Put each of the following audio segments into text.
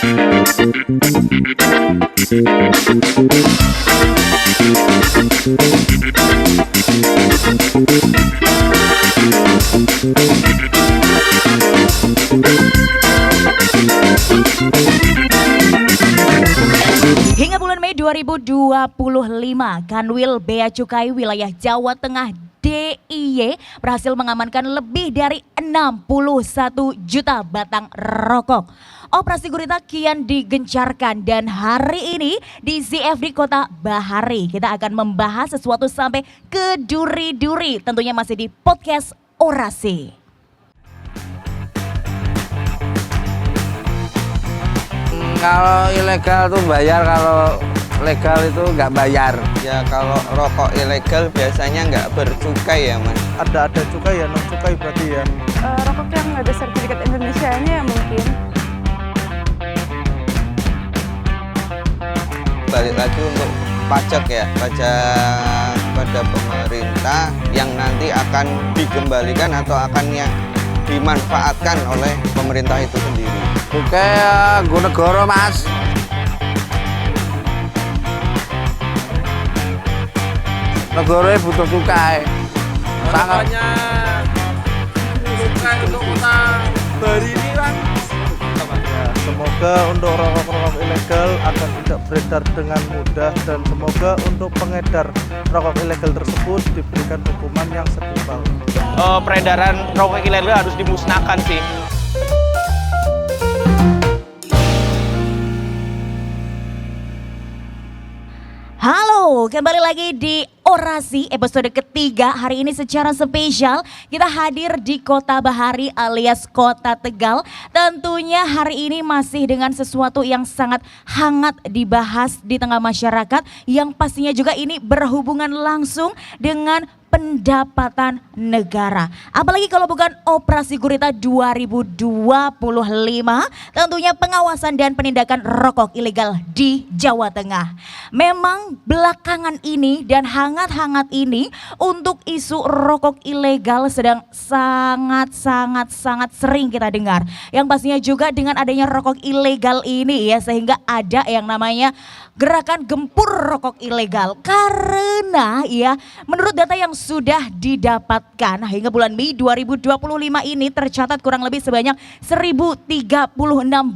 Hingga bulan Mei 2025, Kanwil Bea Cukai wilayah Jawa Tengah DIY berhasil mengamankan lebih dari 61 juta batang rokok. Operasi gurita kian digencarkan dan hari ini di CFD Kota Bahari kita akan membahas sesuatu sampai ke duri-duri, tentunya masih di podcast Orasi. Kalau ilegal tuh bayar, kalau legal itu nggak bayar. Ya kalau rokok ilegal biasanya nggak bercukai ya Mas. Ada cukai ya, non cukai berarti ya. Rokok yang ada sertifikat Indonesianya ya mungkin. Balik lagi untuk pajak ya, pajak pada pemerintah yang nanti akan dikembalikan atau akan yang dimanfaatkan oleh pemerintah itu sendiri. Oke, gue negara Mas. Negara butuh cukai. Sangat. Cukai untuk kota Bahari ini kan. Ya, semoga untuk rokok-rokok ilegal akan tidak beredar dengan mudah dan semoga untuk pengedar rokok ilegal tersebut diberikan hukuman yang setimpal. Peredaran rokok ilegal harus dimusnahkan sih. Halo, kembali lagi di Orasi episode ketiga. Hari ini secara spesial kita hadir di Kota Bahari alias Kota Tegal. Tentunya hari ini masih dengan sesuatu yang sangat hangat dibahas di tengah masyarakat, yang pastinya juga ini berhubungan langsung dengan pendapatan negara. Apalagi kalau bukan Operasi Gurita 2025, tentunya pengawasan dan penindakan rokok ilegal di Jawa Tengah. Memang belakangan ini dan hangat-hangat ini untuk isu rokok ilegal sedang sangat sering kita dengar. Yang pastinya juga dengan adanya rokok ilegal ini ya, sehingga ada yang namanya gerakan gempur rokok ilegal. Karena ya menurut data yang sudah didapatkan hingga bulan Mei 2025 ini tercatat kurang lebih sebanyak 1036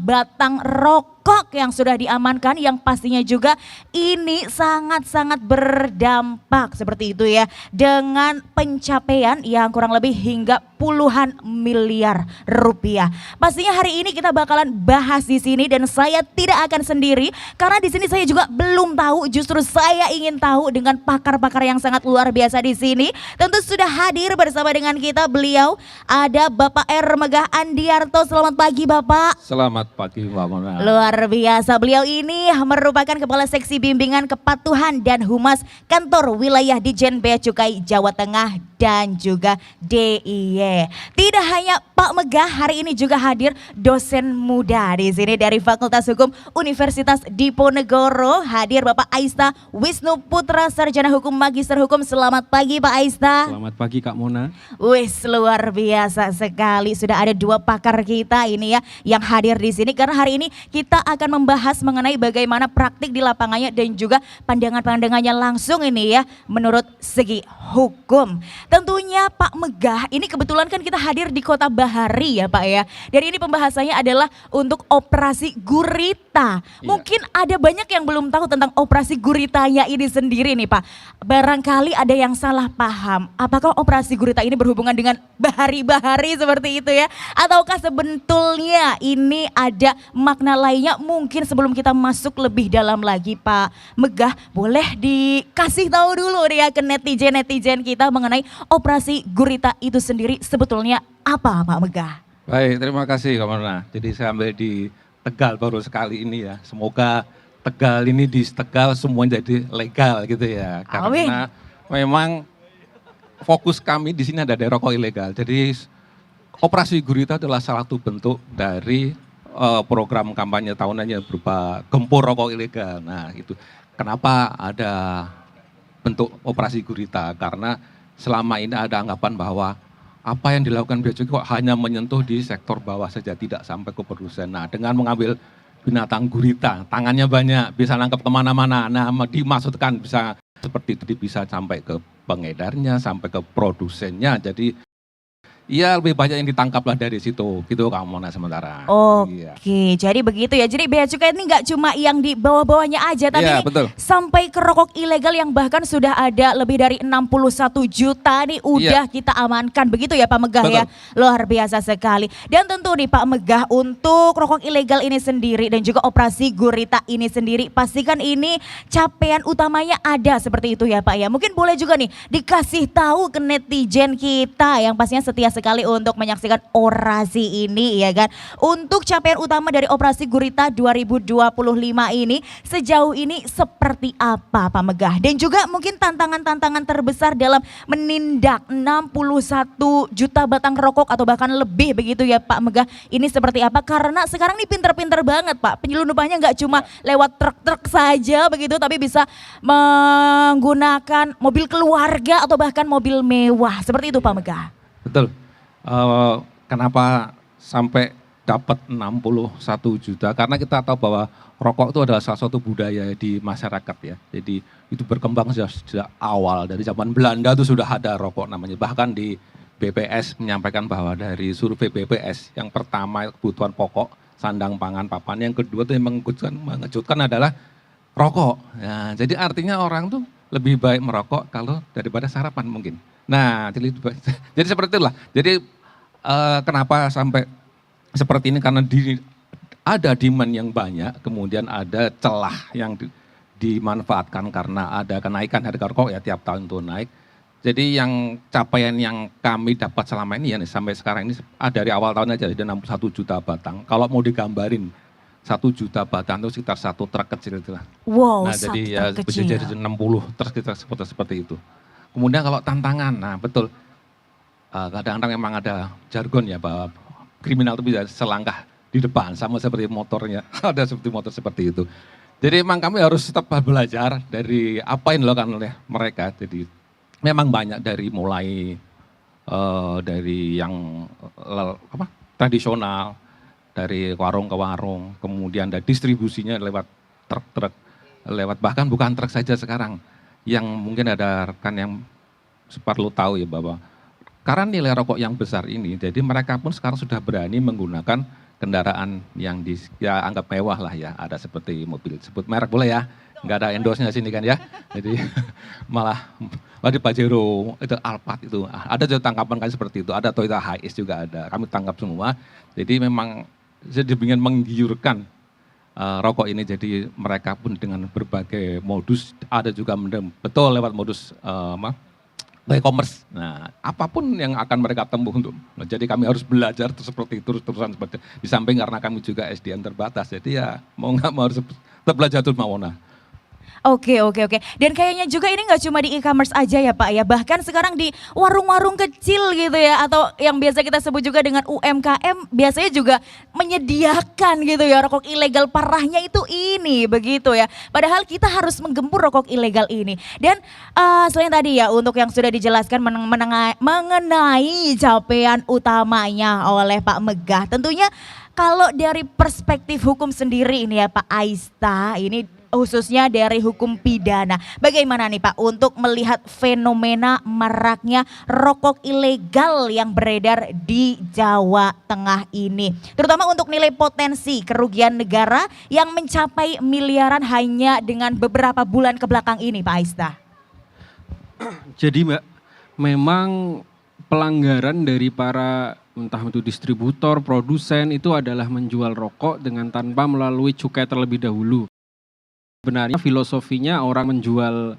batang rokok yang sudah diamankan, yang pastinya juga ini sangat berdampak seperti itu ya, dengan pencapaian yang kurang lebih hingga puluhan miliar rupiah. Pastinya hari ini kita bakalan bahas di sini dan saya tidak akan sendiri karena di sini saya juga belum tahu, justru saya ingin tahu dengan pakar-pakar yang sangat luar biasa di sini. Tentu sudah hadir bersama dengan kita beliau, ada Bapak R. Megah Andiarto. Selamat pagi Bapak. Selamat pagi Mbak Mona. Luar biasa, beliau ini merupakan Kepala Seksi Bimbingan Kepatuhan dan Humas Kantor Wilayah Ditjen Bea Cukai Jawa Tengah dan juga DIY. Tidak hanya Pak Megah, hari ini juga hadir dosen muda di sini dari Fakultas Hukum Universitas Diponegoro. Hadir Bapak Aista Wisnu Putra, Sarjana Hukum Magister Hukum. Selamat pagi Pak Aista. Selamat pagi Kak Mona. Wis, luar biasa sekali. Sudah ada dua pakar kita ini ya yang hadir di sini karena hari ini kita akan membahas mengenai bagaimana praktik di lapangannya dan juga pandangan-pandangannya langsung ini ya menurut segi hukum. Tentunya Pak Megah, ini kebetulan kan kita hadir di Kota Bahari ya Pak ya. Dan ini pembahasannya adalah untuk Operasi Gurita. Mungkin ada banyak yang belum tahu tentang Operasi Guritanya ini sendiri nih Pak. Barangkali ada yang salah paham. Apakah Operasi Gurita ini berhubungan dengan bahari-bahari seperti itu ya? Ataukah sebetulnya ini ada makna lainnya? Mungkin sebelum kita masuk lebih dalam lagi Pak Megah, boleh dikasih tahu dulu ya ke netizen-netizen kita mengenai Operasi Gurita itu sendiri sebetulnya apa Pak Megah? Baik, terima kasih Kak Mona. Jadi saya ambil di Tegal baru sekali ini ya. Semoga Tegal ini di Tegal semuanya jadi legal gitu ya. Karena memang fokus kami di sini ada rokok ilegal. Jadi Operasi Gurita adalah salah satu bentuk dari program kampanye tahunannya berupa gempur rokok ilegal. Nah itu kenapa ada bentuk Operasi Gurita, karena selama ini ada anggapan bahwa apa yang dilakukan Bea Cukai kok hanya menyentuh di sektor bawah saja, tidak sampai ke produsen. Nah dengan mengambil binatang gurita, tangannya banyak, bisa nangkep kemana-mana. Nah, dimaksudkan bisa seperti itu, bisa sampai ke pengedarnya, sampai ke produsennya. Jadi ya lebih banyak yang ditangkap lah dari situ, gitu Kak Mona sementara. Iya. Oke, jadi begitu ya. Jadi bea cukai ini nggak cuma yang di bawah-bawahnya aja, tapi Iya, ini betul. sampai ke rokok ilegal yang bahkan sudah ada lebih dari 61 juta nih udah kita amankan. Begitu ya Pak Megah ya, luar biasa sekali. Dan tentu nih Pak Megah, untuk rokok ilegal ini sendiri dan juga operasi gurita ini sendiri, pastikan ini capaian utamanya ada seperti itu ya Pak ya. Mungkin boleh juga nih dikasih tahu ke netizen kita yang pastinya setia sekali untuk menyaksikan orasi ini ya kan. Untuk capaian utama dari operasi Gurita 2025 ini sejauh ini seperti apa Pak Megah? Dan juga mungkin tantangan-tantangan terbesar dalam menindak 61 juta batang rokok atau bahkan lebih begitu ya Pak Megah. Ini seperti apa? Karena sekarang ini pinter-pinter banget Pak. Penyelundupannya nggak cuma lewat truk-truk saja begitu, tapi bisa menggunakan mobil keluarga atau bahkan mobil mewah. Seperti itu Pak Megah. Betul. Kenapa sampai dapat 61 juta? Karena kita tahu bahwa rokok itu adalah salah satu budaya di masyarakat ya. Jadi itu berkembang sejak awal, dari zaman Belanda itu sudah ada rokok namanya. Bahkan di BPS menyampaikan bahwa dari survei BPS yang pertama kebutuhan pokok, sandang, pangan, papan. Yang kedua itu yang mengejutkan adalah rokok. Ya, jadi artinya orang tuh lebih baik merokok kalau daripada sarapan mungkin. Nah, jadi seperti itulah. Jadi kenapa sampai seperti ini, karena ada demand yang banyak, kemudian ada celah yang dimanfaatkan karena ada kenaikan harga rokok ya, tiap tahun itu naik. Jadi yang capaian yang kami dapat selama ini ya sampai sekarang ini dari awal tahun aja ada 61 juta batang. Kalau mau digambarin 1 juta batang itu sekitar satu truk kecil itu lah. Wow, Nah, jadi ya kecil. jadi 60 truk kita seperti itu. Kemudian kalau tantangan, nah betul. Kadang-kadang memang ada jargon ya bahwa kriminal itu bisa selangkah di depan, sama seperti motornya, ada seperti motor seperti itu. Jadi memang kami harus tetap belajar dari apa yang dilakukan oleh mereka. Jadi memang banyak dari mulai dari yang tradisional, dari warung ke warung, kemudian ada distribusinya lewat truk-truk, lewat bahkan bukan truk saja sekarang, yang mungkin ada rekan yang perlu tahu ya bahwa karena nilai rokok yang besar ini, jadi mereka pun sekarang sudah berani menggunakan kendaraan yang ya anggap mewah lah ya. Ada seperti mobil, sebut merek boleh ya, nggak ada endorse-nya sini kan ya. Jadi malah di Pajero, itu Alphard itu, ada juga tangkapan kan seperti itu. Ada Toyota Hiace juga ada, kami tangkap semua. Jadi memang jadi ingin menggiurkan rokok ini, jadi mereka pun dengan berbagai modus, ada juga betul lewat modus e-commerce. Nah, apapun yang akan mereka tempuh untuk. Jadi kami harus belajar seperti itu terus-terusan seperti. Di samping karena kami juga SDM terbatas. Jadi ya mau nggak mau harus tetap belajar terus Mawona. Oke. Dan kayaknya juga ini nggak cuma di e-commerce aja ya Pak ya, bahkan sekarang di warung-warung kecil gitu ya, atau yang biasa kita sebut juga dengan UMKM, biasanya juga menyediakan gitu ya rokok ilegal. Parahnya itu ini begitu ya. Padahal kita harus menggempur rokok ilegal ini. Dan selain tadi ya untuk yang sudah dijelaskan mengenai capaian utamanya oleh Pak Megah, tentunya kalau dari perspektif hukum sendiri ini ya Pak Aista, ini khususnya dari hukum pidana. Bagaimana nih Pak untuk melihat fenomena maraknya rokok ilegal yang beredar di Jawa Tengah ini? Terutama untuk nilai potensi kerugian negara yang mencapai miliaran hanya dengan beberapa bulan ke belakang ini Pak Aista. Jadi Mbak, memang pelanggaran dari para entah itu distributor, produsen itu adalah menjual rokok dengan tanpa melalui cukai terlebih dahulu. Sebenarnya filosofinya orang menjual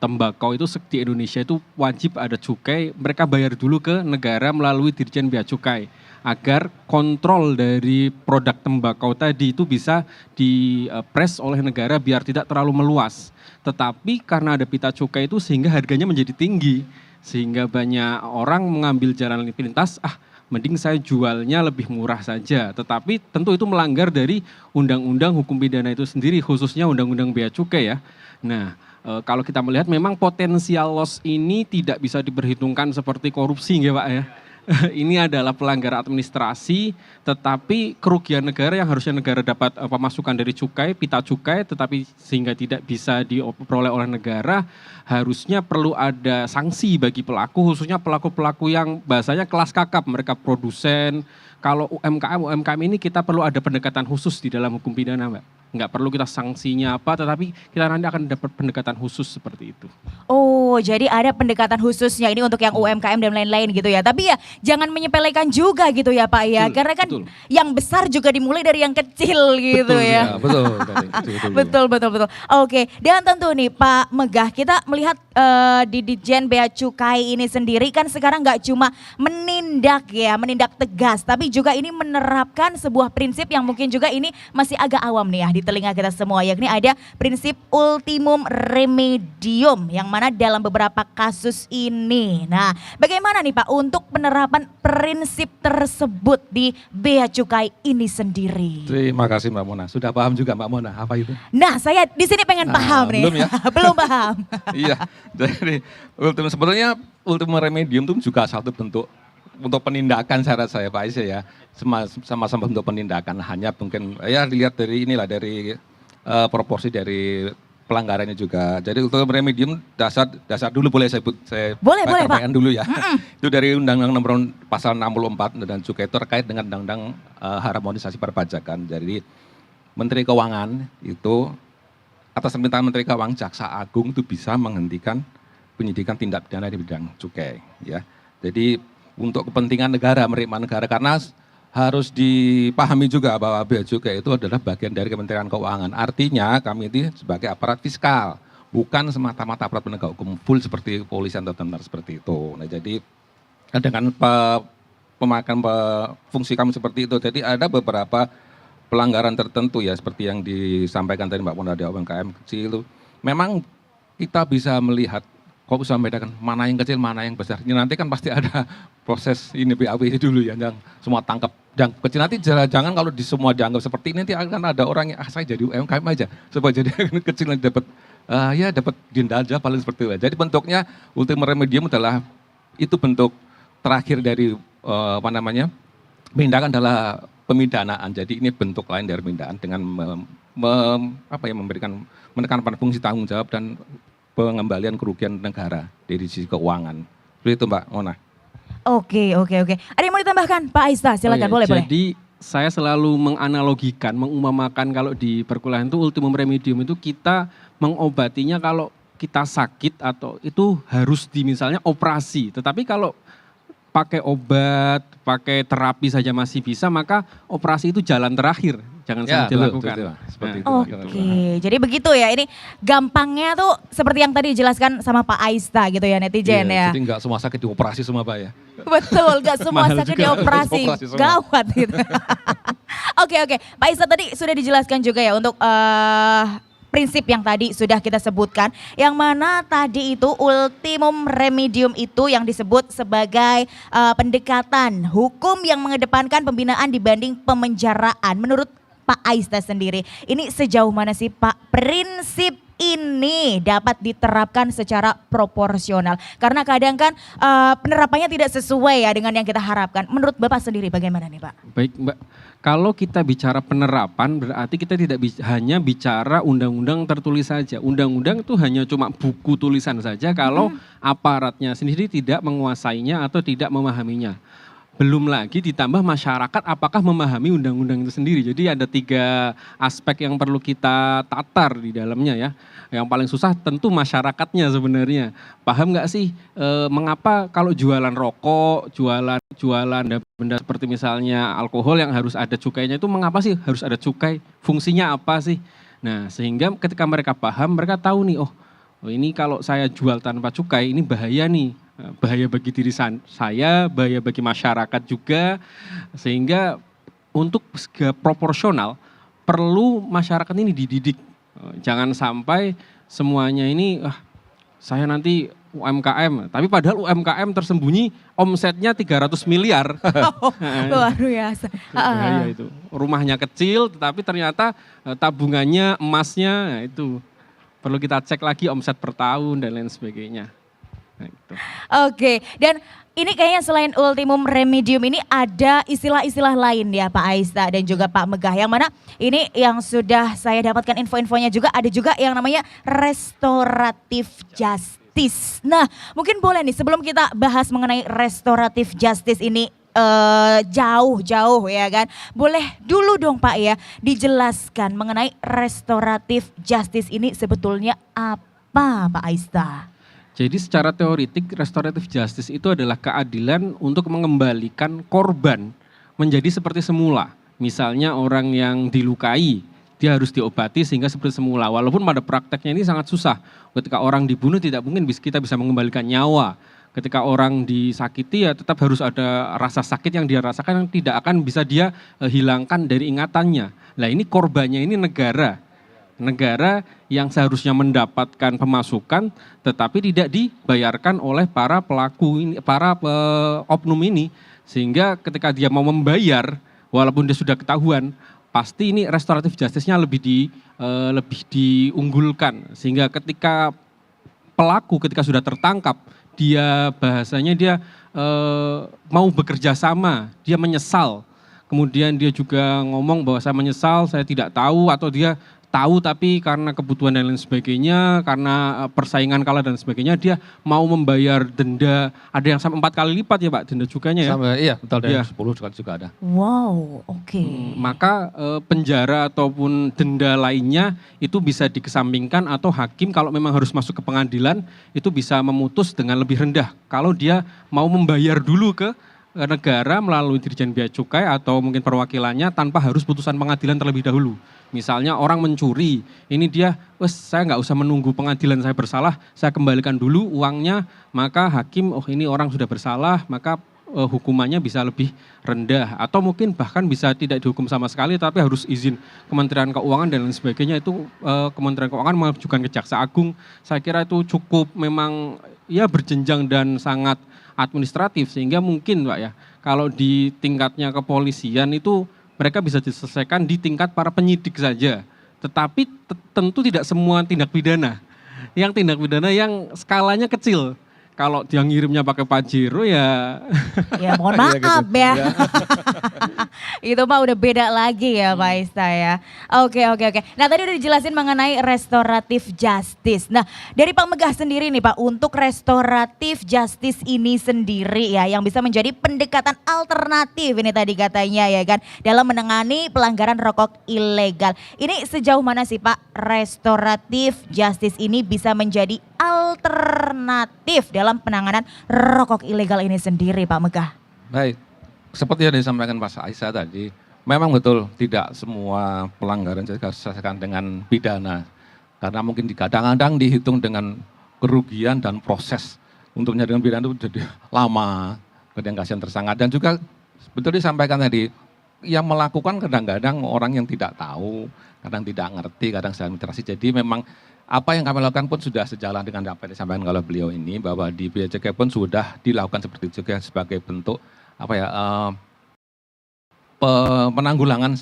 tembakau itu di Indonesia itu wajib ada cukai, mereka bayar dulu ke negara melalui Dirjen Bea Cukai agar kontrol dari produk tembakau tadi itu bisa dipres oleh negara biar tidak terlalu meluas. Tetapi karena ada pita cukai itu sehingga harganya menjadi tinggi, sehingga banyak orang mengambil jalan pintas, mending saya jualnya lebih murah saja. Tetapi tentu itu melanggar dari undang-undang hukum pidana itu sendiri, khususnya undang-undang bea cukai ya. Nah, kalau kita melihat memang potensial loss ini tidak bisa diperhitungkan seperti korupsi ya Pak ya. ini adalah pelanggaran administrasi, tetapi kerugian negara yang harusnya negara dapat pemasukan dari cukai, pita cukai, tetapi sehingga tidak bisa diperoleh oleh negara, harusnya perlu ada sanksi bagi pelaku, khususnya pelaku-pelaku yang bahasanya kelas kakap, mereka produsen. Kalau UMKM ini kita perlu ada pendekatan khusus di dalam hukum pidana, Mbak. Nggak perlu kita sanksinya apa, tetapi kita nanti akan dapat pendekatan khusus seperti itu. Oh, jadi ada pendekatan khususnya ini untuk yang UMKM dan lain-lain gitu ya. Tapi ya jangan menyepelekan juga gitu ya Pak ya. Betul, Karena kan betul. yang besar juga dimulai dari yang kecil gitu Betul, ya. Ya, betul, tadi, betul. Betul. Oke, dan tentu nih Pak Megah, kita melihat di Ditjen Bea Cukai ini sendiri kan sekarang nggak cuma menindak tegas, tapi juga ini menerapkan sebuah prinsip yang mungkin juga ini masih agak awam nih ya di telinga kita semua, yakni ada prinsip ultimum remedium yang mana dalam beberapa kasus ini. Nah, bagaimana nih Pak untuk penerapan prinsip tersebut di Bea Cukai ini sendiri? Terima kasih Mbak Mona. Sudah paham juga Mbak Mona apa itu? Nah, saya di sini pengen paham nih. belum ya? Belum paham. Iya, jadi sebetulnya ultimum remedium itu juga satu bentuk untuk penindakan syarat saya Pak Aisyah ya, sama-sama bentuk penindakan, hanya mungkin ya dilihat dari inilah dari proporsi dari pelanggarannya juga. Jadi ultimum remedium dasar dulu boleh saya Boleh, Pak. sampaikan dulu ya. Itu dari Undang-Undang Nomor Pasal 64 dan cukai itu terkait dengan Undang-Undang harmonisasi perpajakan. Jadi Menteri Keuangan itu atas permintaan Menteri Keuangan, Jaksa Agung itu bisa menghentikan penyidikan tindak pidana di bidang cukai ya. Jadi untuk kepentingan negara, menerima negara, karena harus dipahami juga bahwa bea cukai itu adalah bagian dari Kementerian Keuangan. Artinya kami ini sebagai aparat fiskal, bukan semata-mata aparat penegak hukum full seperti polisi atau tentara seperti itu. Nah jadi dengan pemakaian fungsi kami seperti itu, jadi ada beberapa pelanggaran tertentu ya seperti yang disampaikan tadi Mbak Mona di UMKM kecil itu. Memang kita bisa melihat, kok bisa membedakan mana yang kecil, mana yang besar. Ini nanti kan pasti ada proses ini BAW dulu ya, yang semua tangkap. Yang kecil nanti jangan kalau di semua dianggap seperti ini, nanti akan ada orang yang saya jadi UMKM aja. Supaya jadi kecil nanti dapat dapat denda aja paling seperti itu. Jadi bentuknya ultimum remedium adalah itu bentuk terakhir dari penindakan adalah pemidanaan. Jadi ini bentuk lain dari pemidaan dengan memberikan menekan pada fungsi tanggung jawab dan pengembalian kerugian negara dari sisi keuangan. Seperti itu Mbak Mona. Oke. Ada yang mau ditambahkan Pak Aista? Silakan, boleh. Jadi saya selalu menganalogikan, mengumpamakan kalau di perkuliahan itu ultimum remedium itu kita mengobatinya kalau kita sakit atau itu harus misalnya operasi. Tetapi kalau pakai obat, pakai terapi saja masih bisa, maka operasi itu jalan terakhir, jangan sampai dilakukan. Seperti itu. Oke, jadi begitu ya. Ini gampangnya tuh seperti yang tadi dijelaskan sama Pak Aista gitu ya, netizen ya. Jadi nggak semua sakit dioperasi semua Pak ya. Betul, gak semua Mahal sakit juga. dioperasi, Operasi semua. gawat gitu. Oke, Pak Aista tadi sudah dijelaskan juga ya untuk prinsip yang tadi sudah kita sebutkan, yang mana tadi itu ultimum remedium itu yang disebut sebagai pendekatan hukum yang mengedepankan pembinaan dibanding pemenjaraan. Menurut Pak Aista sendiri, ini sejauh mana sih Pak prinsip ini dapat diterapkan secara proporsional? Karena kadang kan penerapannya tidak sesuai ya dengan yang kita harapkan. Menurut Bapak sendiri bagaimana nih Pak? Baik Mbak, kalau kita bicara penerapan berarti kita tidak hanya bicara undang-undang tertulis saja. Undang-undang itu hanya cuma buku tulisan saja kalau aparatnya sendiri tidak menguasainya atau tidak memahaminya. Belum lagi ditambah masyarakat apakah memahami undang-undang itu sendiri. Jadi ada 3 aspek yang perlu kita tatar di dalamnya ya. Yang paling susah tentu masyarakatnya sebenarnya. Paham nggak sih mengapa kalau jualan rokok, jualan benda seperti misalnya alkohol yang harus ada cukainya itu mengapa sih harus ada cukai? Fungsinya apa sih? Nah sehingga ketika mereka paham, mereka tahu nih, oh ini kalau saya jual tanpa cukai ini bahaya nih. Bahaya bagi diri saya, bahaya bagi masyarakat juga, sehingga untuk proporsional perlu masyarakat ini dididik. Jangan sampai semuanya ini, saya nanti UMKM, tapi padahal UMKM tersembunyi omsetnya 300 miliar. Luar biasa. Bahaya itu. Rumahnya kecil, tetapi ternyata tabungannya, emasnya, itu perlu kita cek lagi omset per tahun dan lain sebagainya. Nah, gitu. Oke, dan Ini kayaknya selain ultimum remedium ini ada istilah-istilah lain ya Pak Aista dan juga Pak Megah. Yang mana ini yang sudah saya dapatkan info-infonya juga ada juga yang namanya restoratif justice. Nah mungkin boleh nih sebelum kita bahas mengenai restoratif justice ini jauh-jauh ya kan. Boleh dulu dong Pak ya dijelaskan mengenai restoratif justice ini sebetulnya apa Pak Aista? Jadi secara teoritik restoratif justice itu adalah keadilan untuk mengembalikan korban menjadi seperti semula. Misalnya orang yang dilukai, dia harus diobati sehingga seperti semula. Walaupun pada prakteknya ini sangat susah. Ketika orang dibunuh tidak mungkin kita bisa mengembalikan nyawa. Ketika orang disakiti ya tetap harus ada rasa sakit yang dia rasakan yang tidak akan bisa dia hilangkan dari ingatannya. Nah ini korbannya ini negara. Negara yang seharusnya mendapatkan pemasukan tetapi tidak dibayarkan oleh para pelaku ini, para oknum ini, sehingga ketika dia mau membayar walaupun dia sudah ketahuan pasti ini restoratif justice-nya lebih diunggulkan, sehingga ketika pelaku ketika sudah tertangkap dia bahasanya dia mau bekerja sama, dia menyesal, kemudian dia juga ngomong bahwa saya menyesal, saya tidak tahu, atau dia tahu tapi karena kebutuhan dan lain sebagainya, karena persaingan kalah dan sebagainya, dia mau membayar denda, ada yang sampai 4 kali lipat ya Pak denda cukanya ya? Sampai, iya betul, dari Iya. 10 juga ada. Wow, oke. Maka penjara ataupun denda lainnya itu bisa dikesampingkan atau hakim kalau memang harus masuk ke pengadilan itu bisa memutus dengan lebih rendah. Kalau dia mau membayar dulu ke negara melalui Dirjen Bea Cukai atau mungkin perwakilannya tanpa harus putusan pengadilan terlebih dahulu. Misalnya orang mencuri, ini dia, wes saya nggak usah menunggu pengadilan saya bersalah, saya kembalikan dulu uangnya, maka hakim, oh ini orang sudah bersalah, maka hukumannya bisa lebih rendah. Atau mungkin bahkan bisa tidak dihukum sama sekali, tapi harus izin Kementerian Keuangan dan lain sebagainya, itu Kementerian Keuangan mengajukan ke Jaksa Agung. Saya kira itu cukup memang ya berjenjang dan sangat administratif, sehingga mungkin Pak ya, kalau di tingkatnya kepolisian itu mereka bisa diselesaikan di tingkat para penyidik saja. Tetapi tentu tidak semua tindak pidana. Yang tindak pidana yang skalanya kecil. Kalau dia ngirimnya pakai Pajero ya. Ya mohon maaf ya. Itu mah udah beda lagi ya Pak Aista ya. Oke. Nah tadi udah dijelasin mengenai restoratif justice. Nah dari Pak Megah sendiri nih Pak, untuk restoratif justice ini sendiri ya yang bisa menjadi pendekatan alternatif ini tadi katanya ya kan, dalam menangani pelanggaran rokok ilegal. Ini sejauh mana sih Pak restoratif justice ini bisa menjadi alternatif dalam penanganan rokok ilegal ini sendiri Pak Megah? Baik, seperti yang disampaikan Pak Aisyah tadi, memang betul tidak semua pelanggaran harus diselesaikan dengan pidana. Karena mungkin kadang-kadang dihitung dengan kerugian dan proses untuk menyelesaikan pidana itu jadi lama, kadang kasihan tersangka. Dan juga betul disampaikan tadi, yang melakukan kadang-kadang orang yang tidak tahu, kadang tidak ngerti, kadang sedang literasi. Jadi memang apa yang kami lakukan pun sudah sejalan dengan apa yang disampaikan oleh beliau ini, bahwa di Bea Cukai pun sudah dilakukan seperti itu juga sebagai bentuk penanggulangan.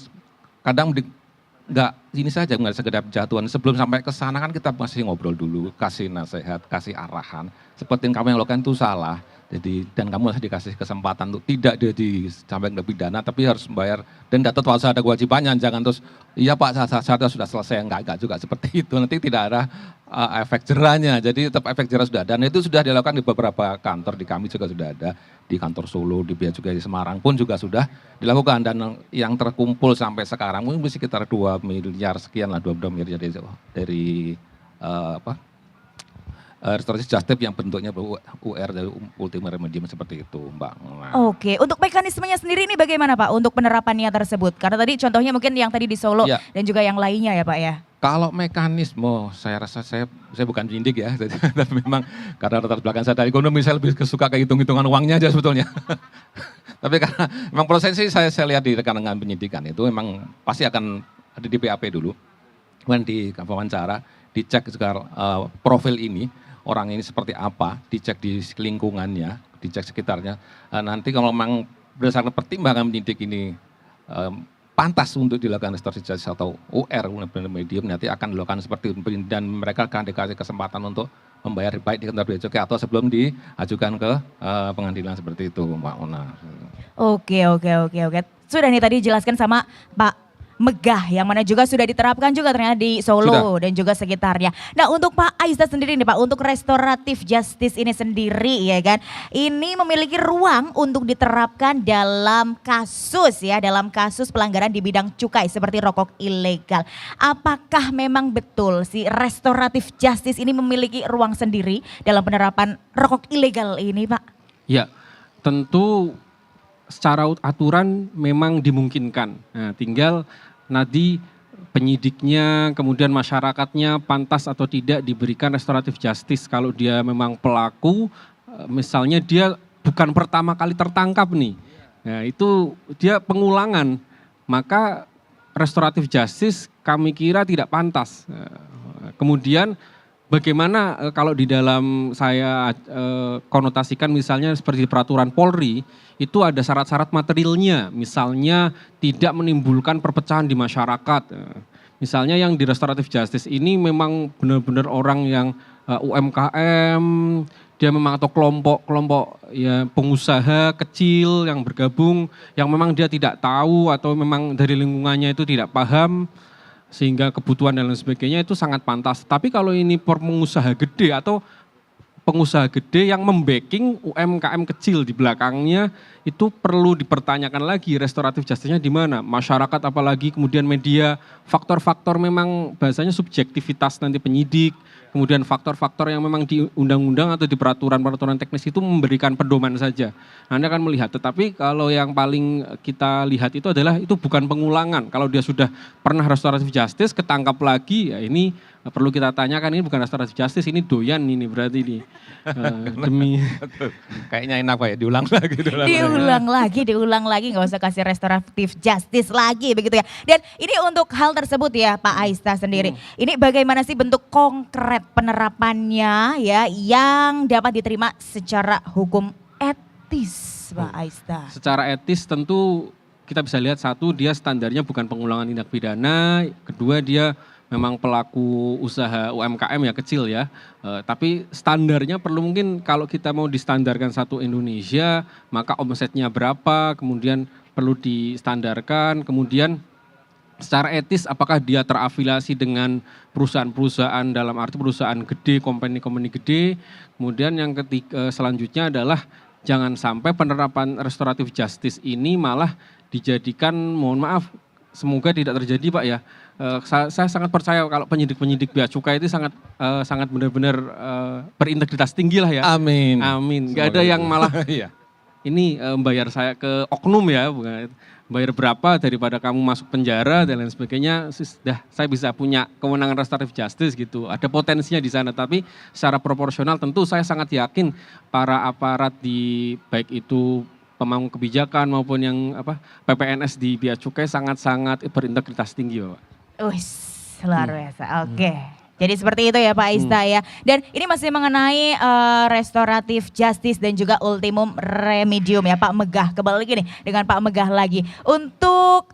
Kadang nggak ini saja, nggak sekedar jatuhan. Sebelum sampai ke sana kan kita masih ngobrol dulu, kasih nasihat, kasih arahan. Seperti yang kami lakukan itu salah. Jadi dan kamu harus dikasih kesempatan untuk tidak dia disampaikan ke pidana, tapi harus membayar denda, tetap harus ada kewajibannya. Jangan terus iya Pak saya sudah selesai, enggak juga seperti itu, nanti tidak ada efek jerahnya. Jadi tetap efek jerah sudah ada, dan itu sudah dilakukan di beberapa kantor, di kami juga sudah ada, di kantor Solo, di Bea Cukai di Semarang pun juga sudah dilakukan. Dan yang terkumpul sampai sekarang mungkin sekitar 2 miliar sekian lah, 22 miliar dari restoratif justice yang bentuknya UR dari ultimum remedium seperti itu Mbak. Oke, untuk mekanismenya sendiri ini bagaimana Pak untuk penerapannya tersebut? Karena tadi contohnya mungkin yang tadi di Solo Ya. dan juga yang lainnya ya Pak ya. Kalau mekanisme, saya rasa saya bukan penyidik ya, tapi memang karena latar belakang saya dari ekonomi, saya lebih suka ke hitung-hitungan uangnya aja sebetulnya. Tapi karena memang prosesnya saya lihat di rekan-rekan penyidikan itu memang pasti akan ada di BAP dulu, kemudian di wawancara, dicek juga profil ini, orang ini seperti apa, dicek di lingkungannya, dicek sekitarnya. Nanti kalau memang berdasarkan pertimbangan penyidik ini pantas untuk dilakukan restoratif justice atau UR medium, nanti akan dilakukan seperti itu, dan mereka akan dikasih kesempatan untuk membayar baik di kantor bea cukai atau sebelum diajukan ke pengadilan seperti itu, Mbak Ona. Oke. Sudah nih tadi dijelaskan sama Pak Megah yang mana juga sudah diterapkan juga ternyata di Solo dan juga sekitarnya. Nah untuk Pak Aista sendiri nih Pak, untuk restoratif justice ini sendiri ya kan, ini memiliki ruang untuk diterapkan dalam kasus ya, dalam kasus pelanggaran di bidang cukai seperti rokok ilegal. Apakah memang betul si restoratif justice ini memiliki ruang sendiri dalam penerapan rokok ilegal ini Pak? Ya, tentu secara aturan memang dimungkinkan. Nah, tinggal nanti penyidiknya, kemudian masyarakatnya pantas atau tidak diberikan restoratif justice. Kalau dia memang pelaku, misalnya dia bukan pertama kali tertangkap nih. Nah, itu dia pengulangan. Maka restoratif justice kami kira tidak pantas. Kemudian bagaimana kalau di dalam saya konotasikan misalnya seperti peraturan Polri, itu ada syarat-syarat materialnya, misalnya tidak menimbulkan perpecahan di masyarakat. Misalnya yang di restoratif justice ini memang benar-benar orang yang UMKM, dia memang atau kelompok ya pengusaha kecil yang bergabung, yang memang dia tidak tahu atau memang dari lingkungannya itu tidak paham, sehingga kebutuhan dan lain sebagainya itu sangat pantas. Tapi kalau ini pengusaha gede atau pengusaha gede yang membacking UMKM kecil di belakangnya, itu perlu dipertanyakan lagi restoratif justice-nya di mana. Masyarakat apalagi, kemudian media, faktor-faktor memang bahasanya subjektivitas nanti penyidik, kemudian faktor-faktor yang memang di undang-undang atau di peraturan-peraturan teknis itu memberikan pedoman saja. Anda akan melihat, tetapi kalau yang paling kita lihat itu adalah itu bukan pengulangan. Kalau dia sudah pernah restoratif justice, ketangkap lagi, ya ini perlu kita tanyakan, ini bukan restoratif justice, ini doyan ini berarti ini. Demi Kayaknya enak Pak ya, diulang lagi. Diulang lagi, nggak usah kasih restoratif justice lagi begitu ya. Dan ini untuk hal tersebut ya Pak Aista sendiri, ini bagaimana sih bentuk konkret penerapannya ya yang dapat diterima secara hukum etis Pak Aista? Secara etis tentu kita bisa lihat, satu, dia standarnya bukan pengulangan tindak pidana, kedua dia memang pelaku usaha UMKM ya, kecil ya. Tapi standarnya perlu mungkin kalau kita mau distandarkan satu Indonesia, maka omsetnya berapa, kemudian perlu distandarkan, kemudian secara etis apakah dia terafiliasi dengan perusahaan-perusahaan dalam arti perusahaan gede, company gede. Kemudian yang ketiga selanjutnya adalah jangan sampai penerapan restoratif justice ini malah dijadikan, mohon maaf, semoga tidak terjadi Pak ya. Saya sangat percaya kalau penyidik-penyidik bea cukai itu sangat benar-benar berintegritas tinggi lah ya. Amin. Amin. Gak ada yang malah ini bayar saya ke oknum ya, bukan bayar berapa daripada kamu masuk penjara dan lain sebagainya. Sudah saya bisa punya kewenangan restoratif justice gitu. Ada potensinya di sana, tapi secara proporsional tentu saya sangat yakin para aparat di baik itu pemangku kebijakan maupun yang PPNS di bea cukai sangat-sangat berintegritas tinggi Bapak. Luar biasa, oke. Jadi seperti itu ya Pak Aista ya. Dan ini masih mengenai restoratif justice dan juga ultimum remedium ya Pak Megah. Kembali lagi nih dengan Pak Megah lagi. Untuk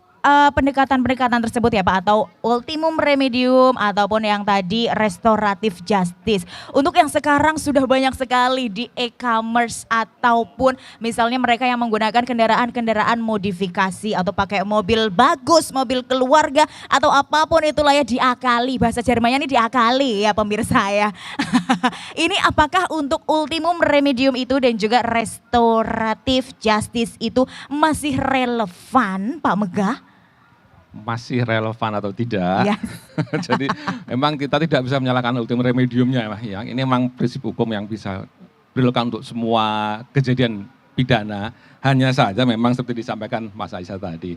pendekatan-pendekatan tersebut ya Pak, atau ultimum remedium ataupun yang tadi restoratif justice. Untuk yang sekarang sudah banyak sekali di e-commerce ataupun misalnya mereka yang menggunakan kendaraan-kendaraan modifikasi atau pakai mobil bagus, mobil keluarga atau apapun itulah ya, diakali. Bahasa Jermannya ini diakali ya pemirsa ya. Ini apakah untuk ultimum remedium itu dan juga restoratif justice itu masih relevan Pak Megah? Masih relevan atau tidak. Ya. Jadi memang kita tidak bisa menyalahkan ultimum remediumnya ya. Ini memang prinsip hukum yang bisa berlaku untuk semua kejadian pidana. Hanya saja memang seperti disampaikan Mas Aisyah tadi.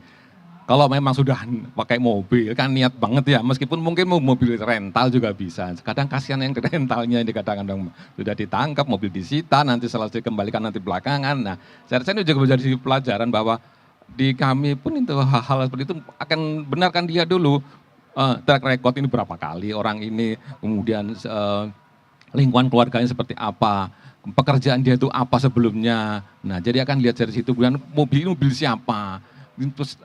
Kalau memang sudah pakai mobil kan niat banget ya, meskipun mungkin mobil rental juga bisa. Kadang kasihan yang rentalnya ini kadang-kadang sudah ditangkap, mobil disita, nanti selesai dikembalikan nanti belakangan. Nah saya rasa ini juga menjadi pelajaran bahwa di kami pun itu hal-hal seperti itu akan benarkan dia dulu track record ini berapa kali orang ini, kemudian lingkungan keluarganya seperti apa, pekerjaan dia itu apa sebelumnya. Nah jadi akan lihat dari situ, kemudian mobil siapa, terus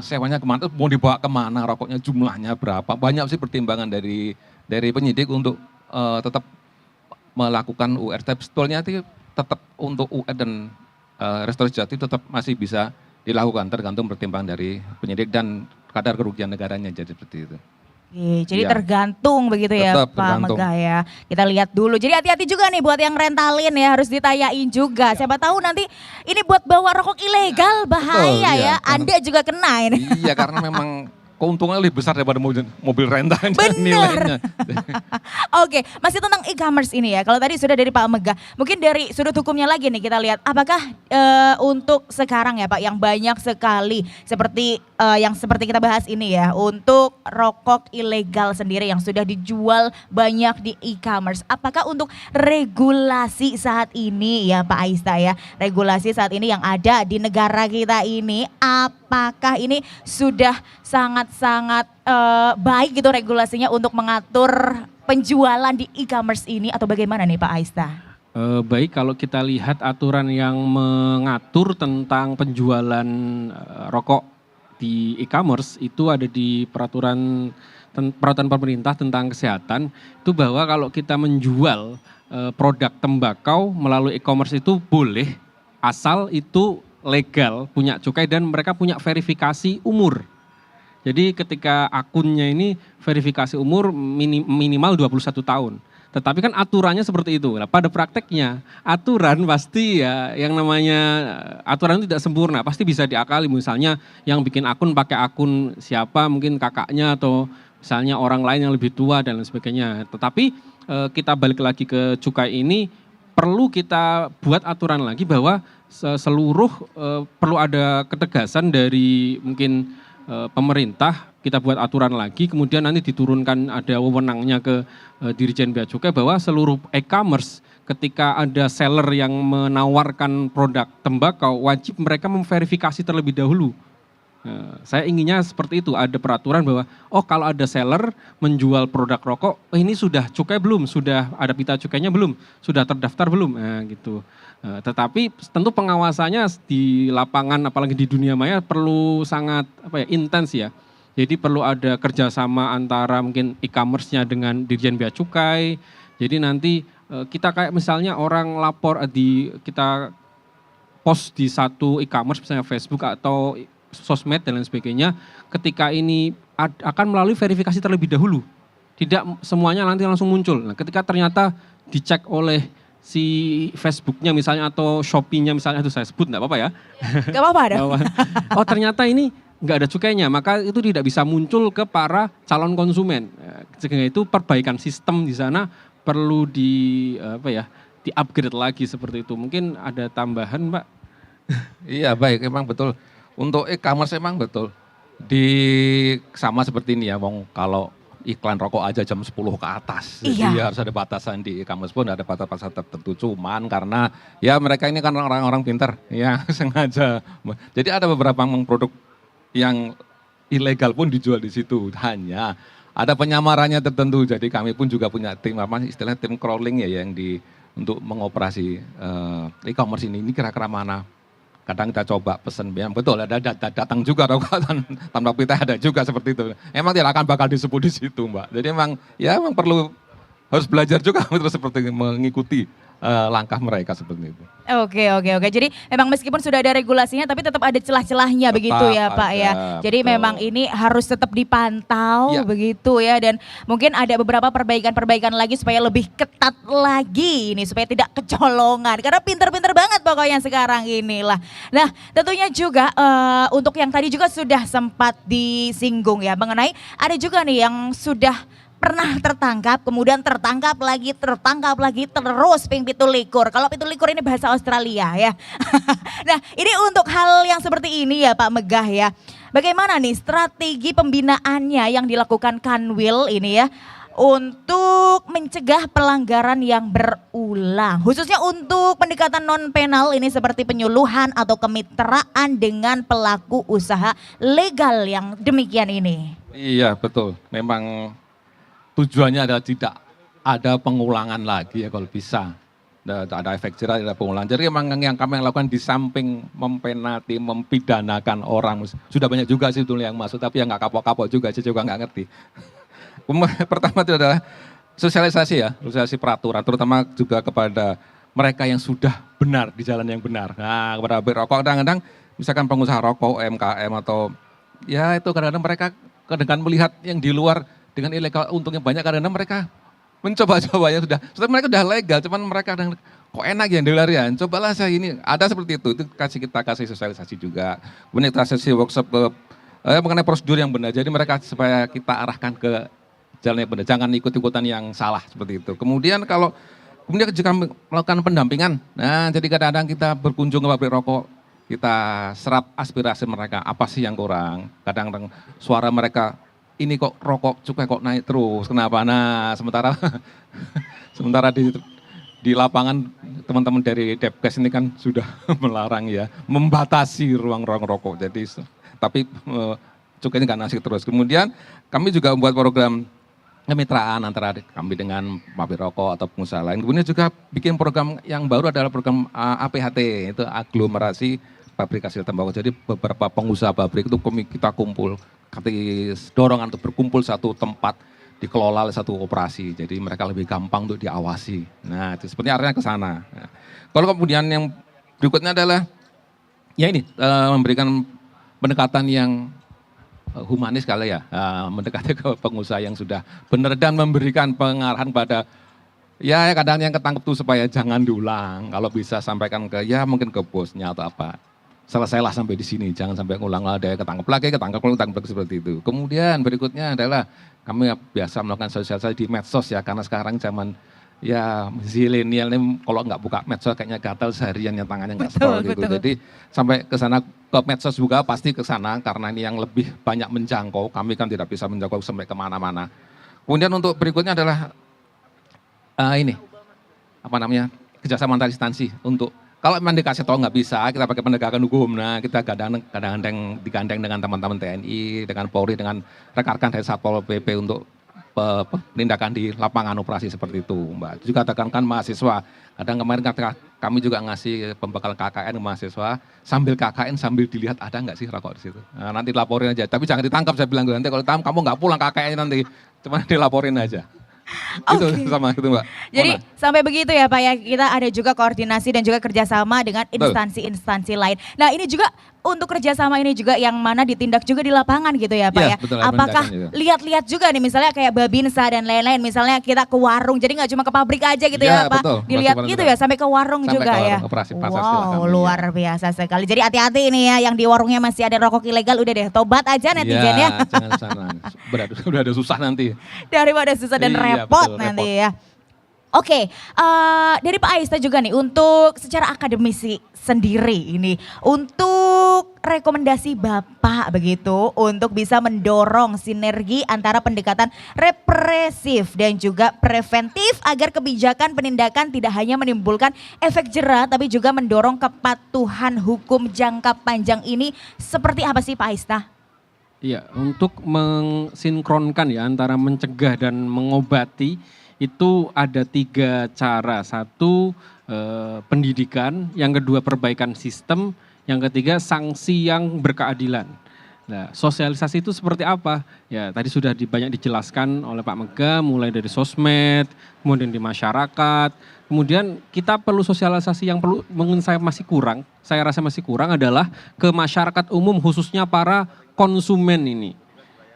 sewanya kemana, mau dibawa kemana, rokoknya jumlahnya berapa. Banyak sih pertimbangan dari penyidik untuk tetap melakukan UR. Tapi sebetulnya itu tetap untuk UR dan restorasi justice tetap masih bisa dilakukan tergantung pertimbangan dari penyidik dan kadar kerugian negaranya, jadi seperti itu. Oke, jadi Iya. tergantung begitu ya Tetap Pak tergantung. Megah ya. Kita lihat dulu. Jadi hati-hati juga nih buat yang rentalin ya, harus ditanyain juga. Siapa tahu nanti ini buat bawa rokok ilegal bahaya Betul, ya. iya. Anda juga kena ini. Iya, karena memang keuntungannya lebih besar daripada mobil rental Bener. nilainya. Oke, masih tentang e-commerce ini ya. Kalau tadi sudah dari Pak Megah, mungkin dari sudut hukumnya lagi nih kita lihat. Apakah untuk sekarang ya Pak yang banyak sekali seperti yang seperti kita bahas ini ya, untuk rokok ilegal sendiri yang sudah dijual banyak di e-commerce. Apakah untuk regulasi saat ini ya Pak Aista ya, regulasi saat ini yang ada di negara kita ini, apakah ini sudah sangat-sangat baik gitu regulasinya untuk mengatur penjualan di e-commerce ini atau bagaimana nih Pak Aista? Baik, kalau kita lihat aturan yang mengatur tentang penjualan rokok di e-commerce itu ada di peraturan pemerintah tentang kesehatan, itu bahwa kalau kita menjual produk tembakau melalui e-commerce itu boleh asal itu legal, punya cukai dan mereka punya verifikasi umur. Jadi ketika akunnya ini verifikasi umur minimal 21 tahun. Tetapi kan aturannya seperti itu. Nah, pada prakteknya aturan pasti ya yang namanya aturan itu tidak sempurna. Pasti bisa diakali, misalnya yang bikin akun pakai akun siapa, mungkin kakaknya atau misalnya orang lain yang lebih tua dan lain sebagainya. Tetapi kita balik lagi ke cukai ini, perlu kita buat aturan lagi bahwa seluruh perlu ada ketegasan dari mungkin pemerintah, kita buat aturan lagi, kemudian nanti diturunkan ada wewenangnya ke Dirjen Bea Cukai bahwa seluruh e-commerce ketika ada seller yang menawarkan produk tembakau wajib mereka memverifikasi terlebih dahulu. Saya inginnya seperti itu, ada peraturan bahwa oh kalau ada seller menjual produk rokok, ini sudah cukai belum, sudah ada pita cukainya belum, sudah terdaftar belum, gitu. Tetapi tentu pengawasannya di lapangan apalagi di dunia maya perlu sangat intens ya. Jadi perlu ada kerjasama antara mungkin e-commerce-nya dengan Dirjen Bea Cukai. Jadi nanti kita kayak misalnya orang lapor kita post di satu e-commerce misalnya Facebook atau sosmed dan lain sebagainya, ketika ini akan melalui verifikasi terlebih dahulu. Tidak semuanya nanti langsung muncul. Nah, ketika ternyata dicek oleh si Facebooknya misalnya atau Shopee-nya misalnya, itu saya sebut enggak apa-apa ya. Gak apa-apa ada. Oh ternyata ini enggak ada cukainya, maka itu tidak bisa muncul ke para calon konsumen. Sehingga itu perbaikan sistem di sana perlu di-upgrade lagi seperti itu. Mungkin ada tambahan, Pak? Iya baik, emang betul. Untuk e-commerce emang betul. Sama seperti ini ya, kalau iklan rokok aja jam 10 ke atas. Iya. Jadi harus ada batasan di e-commerce pun ada batas-batas tertentu. Cuman karena ya mereka ini kan orang-orang pintar ya sengaja. Jadi ada beberapa produk yang ilegal pun dijual di situ. Hanya ada penyamarannya tertentu. Jadi kami pun juga punya tim istilah tim crawling ya yang untuk mengoperasi e-commerce ini kira-kira mana. Kadang kita coba pesen, yang betul ada datang juga rokok tanpa pita ada juga seperti itu. Emang tidak akan bakal disebut di situ Mbak. Jadi emang perlu harus belajar juga terus seperti mengikuti langkah mereka seperti itu. Oke. Jadi memang meskipun sudah ada regulasinya tapi tetap ada celah-celahnya begitu ya Pak ya. Jadi betul. memang ini harus tetap dipantau Ya. begitu ya, dan mungkin ada beberapa perbaikan-perbaikan lagi supaya lebih ketat lagi ini, supaya tidak kecolongan. Karena pinter-pinter banget pokoknya sekarang inilah. Nah tentunya juga untuk yang tadi juga sudah sempat disinggung ya mengenai ada juga nih yang sudah pernah tertangkap, kemudian tertangkap lagi, terus ping 17. Kalau 17 ini bahasa Australia ya. Nah ini untuk hal yang seperti ini ya Pak Megah ya. Bagaimana nih strategi pembinaannya yang dilakukan Kanwil ini ya untuk mencegah pelanggaran yang berulang. Khususnya untuk pendekatan non-penal ini seperti penyuluhan atau kemitraan dengan pelaku usaha legal yang demikian ini. Iya betul, memang tujuannya adalah tidak ada pengulangan lagi ya kalau bisa. Ada efek jerah, ada pengulangan. Jadi memang yang kami lakukan di samping mempenalti, mempidanakan orang. Sudah banyak juga sih yang masuk, tapi yang nggak kapok-kapok juga, saya juga nggak ngerti. Pertama itu adalah sosialisasi ya, sosialisasi peraturan, terutama juga kepada mereka yang sudah benar di jalan yang benar. Nah, kepada pabrik rokok kadang-kadang misalkan pengusaha rokok, UMKM atau ya itu kadang-kadang mereka kadang-kadang melihat yang di luar dengan ilegal untungnya banyak, kadang-kadang mereka mencoba-coba ya sudah mereka sudah legal, cuman mereka kadang kok enak ya di luar ya, cobalah saya ini, ada seperti itu kita kasih sosialisasi juga, kemudian kita kasih workshop ke mengenai prosedur yang benar, jadi mereka supaya kita arahkan ke jalan yang benar, jangan ikut-ikutan yang salah seperti itu. Kemudian jika melakukan pendampingan, nah jadi kadang-kadang kita berkunjung ke pabrik rokok, kita serap aspirasi mereka, apa sih yang kurang, kadang-kadang suara mereka, ini kok rokok cukai kok naik terus, kenapa? Nah sementara di lapangan teman-teman dari Depkes ini kan sudah melarang ya, membatasi ruang-ruang rokok, jadi tapi cukainya nggak naik terus. Kemudian kami juga membuat program kemitraan antara kami dengan pabrik rokok atau pengusaha lain. Kemudian juga bikin program yang baru adalah program APHT, itu aglomerasi pabrik hasil tembakau. Jadi beberapa pengusaha pabrik itu kita kumpul, dorongan untuk berkumpul satu tempat, dikelola oleh satu operasi. Jadi mereka lebih gampang untuk diawasi. Nah, itu sepertinya arahnya ke sana. Nah, kalau kemudian yang berikutnya adalah ya ini memberikan pendekatan yang humanis kali ya, mendekati ke pengusaha yang sudah benar dan memberikan pengarahan pada ya kadang yang ketangkep tuh supaya jangan diulang, kalau bisa sampaikan ke ya mungkin ke bosnya atau apa, selesailah sampai di sini, jangan sampai ngulang, ada ketangkep lagi seperti itu. Kemudian berikutnya adalah kami biasa melakukan sosialisasi di medsos ya, karena sekarang zaman ya zilenial ini kalau nggak buka medsos kayaknya gatal seharian, yang tangannya nggak scroll gitu. Betul. Jadi sampai ke sana, ke medsos juga pasti ke sana karena ini yang lebih banyak menjangkau. Kami kan tidak bisa menjangkau sampai kemana-mana. Kemudian untuk berikutnya adalah ini apa namanya, kerjasama antar instansi untuk kalau memang dikasih tahu nggak bisa, kita pakai penegakan hukum. Nah, kita kadang-kadang digandeng dengan teman-teman TNI, dengan Polri, dengan rekan-rekan dari Satpol PP untuk penindakan di lapangan operasi seperti itu, Mbak. Juga tekankan mahasiswa. Kadang kemarin kami juga ngasih pembekalan KKN ke mahasiswa, sambil KKN sambil dilihat ada nggak sih rokok di situ. Nah, nanti laporin aja, tapi jangan ditangkap, saya bilang nanti kalau ditangkap kamu nggak pulang KKN nanti, cuma dilaporin aja. Itu sama gitu Mbak. Jadi sampai begitu ya Pak ya, kita ada juga koordinasi dan juga kerjasama dengan instansi-instansi lain. Nah ini juga untuk kerjasama ini juga yang mana ditindak juga di lapangan gitu ya Pak ya. Betul, apakah lihat-lihat juga nih misalnya kayak Babinsa dan lain-lain, misalnya kita ke warung, jadi nggak cuma ke pabrik aja gitu ya Pak. Betul, dilihat gitu ya sampai ke warung sampai juga ke ya. warung, operasi pasar Wow luar biasa sekali. Jadi hati-hati ini ya yang di warungnya masih ada rokok ilegal, udah deh tobat aja netizen ya. Jangan sana, udah ada susah nanti. Daripada susah dan repot nanti ya. Oke, dari Pak Aista juga nih untuk secara akademisi sendiri ini, untuk rekomendasi Bapak begitu untuk bisa mendorong sinergi antara pendekatan represif dan juga preventif agar kebijakan penindakan tidak hanya menimbulkan efek jera tapi juga mendorong kepatuhan hukum jangka panjang ini, seperti apa sih Pak Aista? Iya, untuk mensinkronkan ya antara mencegah dan mengobati itu ada 3 cara. Satu pendidikan, yang kedua perbaikan sistem, yang ketiga sanksi yang berkeadilan. Nah, sosialisasi itu seperti apa? Ya, tadi sudah banyak dijelaskan oleh Pak Mega, mulai dari sosmed, kemudian di masyarakat. Kemudian kita perlu sosialisasi yang perlu, mungkin saya rasa masih kurang adalah ke masyarakat umum, khususnya para konsumen ini.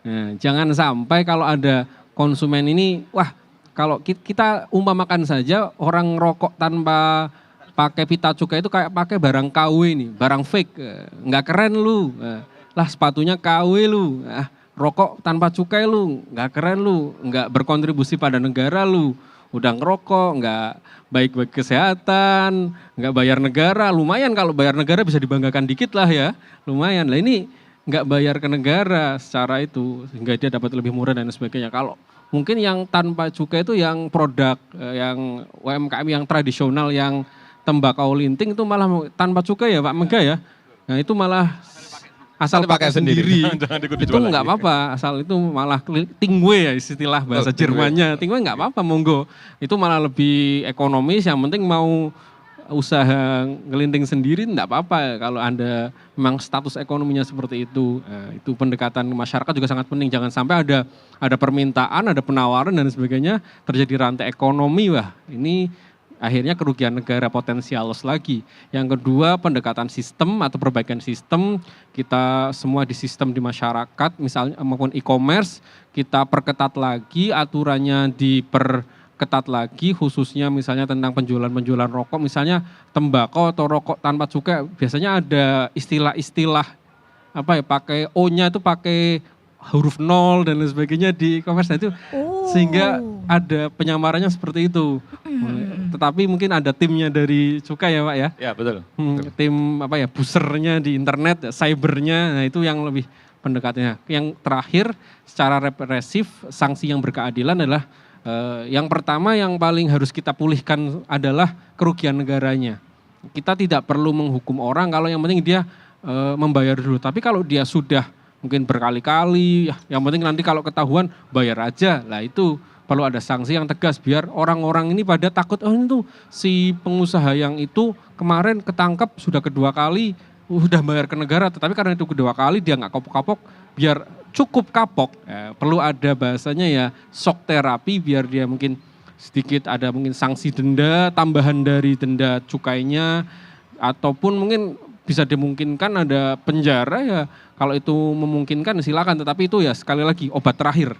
Nah, jangan sampai kalau ada konsumen ini, wah kalau kita umpamakan saja orang rokok tanpa pakai pita cukai itu kayak pakai barang KW nih, barang fake, nggak keren lu. Lah sepatunya KW lu, rokok tanpa cukai lu, nggak keren lu, nggak berkontribusi pada negara lu. Udah ngerokok, nggak baik bagi kesehatan, nggak bayar negara. Lumayan kalau bayar negara bisa dibanggakan dikit lah ya, lumayan. Lah ini nggak bayar ke negara secara itu, sehingga dia dapat lebih murah dan sebagainya. Kalau mungkin yang tanpa cukai itu yang produk, yang UMKM yang tradisional, yang tembakau linting itu malah tanpa cukai ya Pak Mega ya. Nah itu malah asal pakai sendiri. Itu nggak apa-apa, asal itu malah tingwe ya istilah bahasa Jermannya. Tingwe nggak apa-apa, monggo. Itu malah lebih ekonomis, yang penting mau usaha ngelinting sendiri enggak apa-apa kalau Anda memang status ekonominya seperti itu. Nah, itu pendekatan masyarakat juga sangat penting. Jangan sampai ada permintaan, ada penawaran dan sebagainya, terjadi rantai ekonomi. Wah, ini akhirnya kerugian negara, potensial loss lagi. Yang kedua, pendekatan sistem atau perbaikan sistem. Kita semua di sistem di masyarakat misalnya maupun e-commerce, kita perketat lagi, aturannya diperketat lagi, khususnya misalnya tentang penjualan rokok, misalnya tembakau atau rokok tanpa cukai, biasanya ada istilah-istilah apa ya, pakai O-nya itu pakai huruf 0 dan lain sebagainya di e-commerce. Nah, itu sehingga ada penyamarannya seperti itu. Tetapi mungkin ada timnya dari cukai ya Pak ya. Ya betul. Tim apa ya, busernya di internet, cybernya, nah itu yang lebih pendekatannya. Yang terakhir secara represif, sanksi yang berkeadilan adalah yang pertama yang paling harus kita pulihkan adalah kerugian negaranya. Kita tidak perlu menghukum orang kalau yang penting dia membayar dulu. Tapi kalau dia sudah mungkin berkali-kali, yang penting nanti kalau ketahuan bayar aja. Lah itu perlu ada sanksi yang tegas biar orang-orang ini pada takut, oh itu si pengusaha yang itu kemarin ketangkep sudah kedua kali, udah bayar ke negara, tetapi karena itu kedua kali dia nggak kapok-kapok, biar cukup kapok, perlu ada bahasanya ya shock terapi biar dia mungkin sedikit ada mungkin sanksi denda, tambahan dari denda cukainya, ataupun mungkin bisa dimungkinkan ada penjara ya, kalau itu memungkinkan silakan, tetapi itu ya sekali lagi obat terakhir.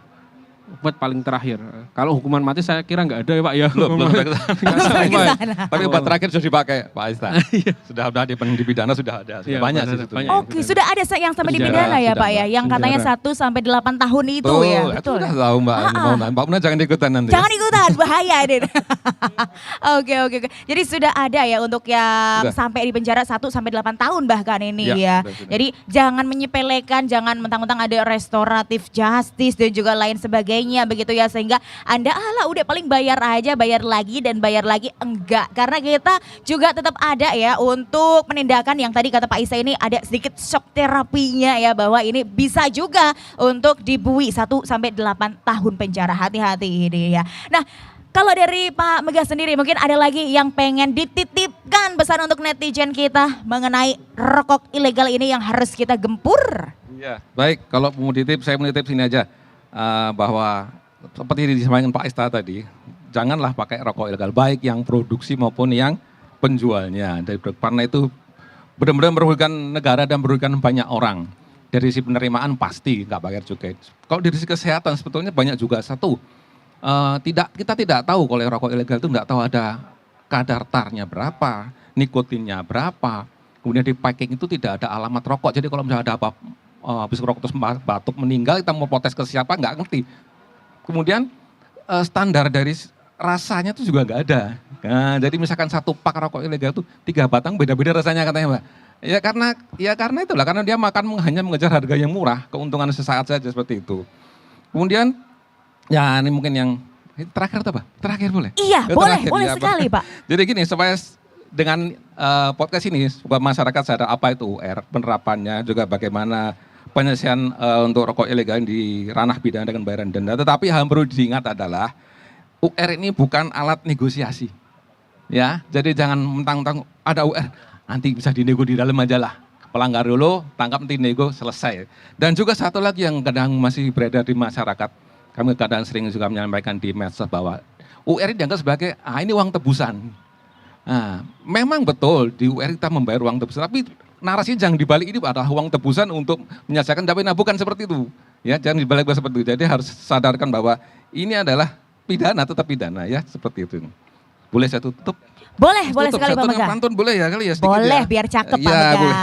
Obat paling terakhir. Kalau hukuman mati saya kira nggak ada ya Pak ya. Belum sampai ke sana. Tapi obat Oh. terakhir sudah dipakai Pak Aista. Sudah ada di pidana sudah ada. Sudah Iya, banyak benar, sih itu. banyak. Oke, sudah ada yang sampai di Penjara, pidana ya sudah, Pak ya, Mbak. yang katanya Penjara. 1 sampai 8 tahun itu ya. Betul. Sudah tahu Mbak. Mbak Una jangan ikutan nanti. Jangan ikutan, bahaya deh. Oke. Jadi sudah ada ya untuk yang Sudah. sampai di penjara 1 sampai 8 tahun bahkan ini Ya, ya. sudah. Jadi jangan menyepelekan, jangan mentang-mentang ada restoratif justice dan juga lain sebagainya begitu ya, sehingga Anda udah paling bayar aja, bayar lagi dan bayar lagi, enggak. Karena kita juga tetap ada ya untuk penindakan yang tadi kata Pak Isa ini ada sedikit shock terapinya ya, bahwa ini bisa juga untuk dibui 1 sampai 8 tahun penjara. Hati-hati ini ya. Nah, kalau dari Pak Megah sendiri mungkin ada lagi yang pengen dititipkan pesan untuk netizen kita mengenai rokok ilegal ini yang harus kita gempur. Iya. Baik, kalau mau ditip, saya mau nitip sini aja. Bahwa seperti disampaikan Pak Aista tadi, janganlah pakai rokok ilegal, baik yang produksi maupun yang penjualnya. Karena itu benar-benar merugikan negara dan merugikan banyak orang. Dari sisi penerimaan pasti nggak bayar cukai. Kalau dari sisi kesehatan sebetulnya banyak juga. Satu, kita tidak tahu kalau rokok ilegal itu nggak tahu ada kadar tarnya berapa, nikotinnya berapa. Kemudian di packing itu tidak ada alamat rokok. Jadi kalau misalnya ada apa habis rokok terus batuk meninggal, kita mau protes ke siapa nggak ngerti. Kemudian standar dari rasanya itu juga nggak ada. Nah, jadi misalkan 1 pak rokok ilegal itu 3 batang beda-beda rasanya katanya Mbak. Karena itulah, karena dia hanya mengejar harga yang murah, keuntungan sesaat saja seperti itu. Kemudian ya ini mungkin yang terakhir atau apa? Terakhir boleh? Iya, Ya, boleh terakhir, ya, sekali Pak. Jadi gini, supaya dengan podcast ini supaya masyarakat sadar apa itu UR, penerapannya juga bagaimana penyelesaian untuk rokok ilegal di ranah pidana dengan bayaran denda. Tetapi yang perlu diingat adalah UR ini bukan alat negosiasi. Ya, jadi jangan mentang-mentang ada UR, nanti bisa dinego di dalam aja lah. Pelanggar dulu, tangkap nanti nego, selesai. Dan juga satu lagi yang kadang masih beredar di masyarakat, kami kadang sering juga menyampaikan di medsos bahwa UR ini dianggap sebagai, ini uang tebusan. Nah, memang betul di UR kita membayar uang tebusan, tapi narasi jangan dibalik ini adalah uang tebusan untuk menyelesaikan, tapi bukan seperti itu. Ya, jangan dibalik seperti itu. Jadi harus sadarkan bahwa ini adalah pidana, tetap pidana ya, seperti itu. Boleh saya tutup? Boleh Tutup, sekali saya Pak tutup Megah. pantun boleh ya kali ya sedikit Boleh, ya. biar cakep Pak Ya, Megah. boleh.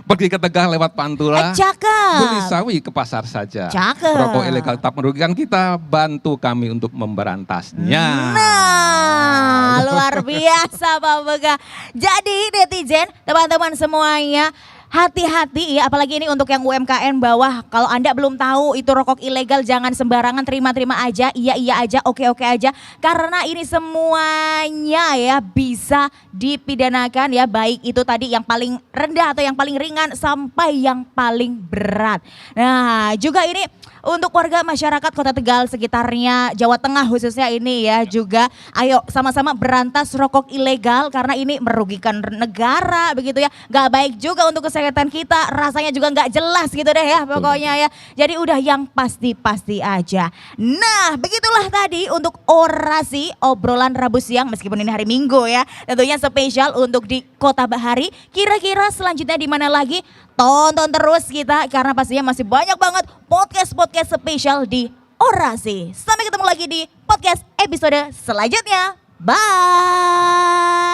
Pergi ke Tegal lewat Pantura. Cakep. Beli sawi ke pasar saja. Cakep. Rokok ilegal tak merugikan kita, bantu kami untuk memberantasnya. Nah, luar biasa Pak Megah. Jadi netizen, teman-teman semuanya, hati-hati ya, apalagi ini untuk yang UMKM bawah. Kalau Anda belum tahu itu rokok ilegal, jangan sembarangan terima-terima aja, iya aja, oke aja. Karena ini semuanya ya bisa dipidanakan ya, baik itu tadi yang paling rendah atau yang paling ringan sampai yang paling berat. Nah juga ini untuk warga masyarakat Kota Tegal sekitarnya, Jawa Tengah khususnya ini ya juga, ayo sama-sama berantas rokok ilegal karena ini merugikan negara begitu ya. Gak baik juga untuk kesehatan kita, rasanya juga gak jelas gitu deh ya pokoknya ya. Jadi udah yang pasti-pasti aja. Nah begitulah tadi untuk orasi obrolan Rabu siang meskipun ini hari Minggu ya. Tentunya spesial untuk di Kota Bahari. Kira-kira selanjutnya di mana lagi? Tonton terus kita karena pastinya masih banyak banget podcast spesial di Orasi. Sampai ketemu lagi di podcast episode selanjutnya. Bye.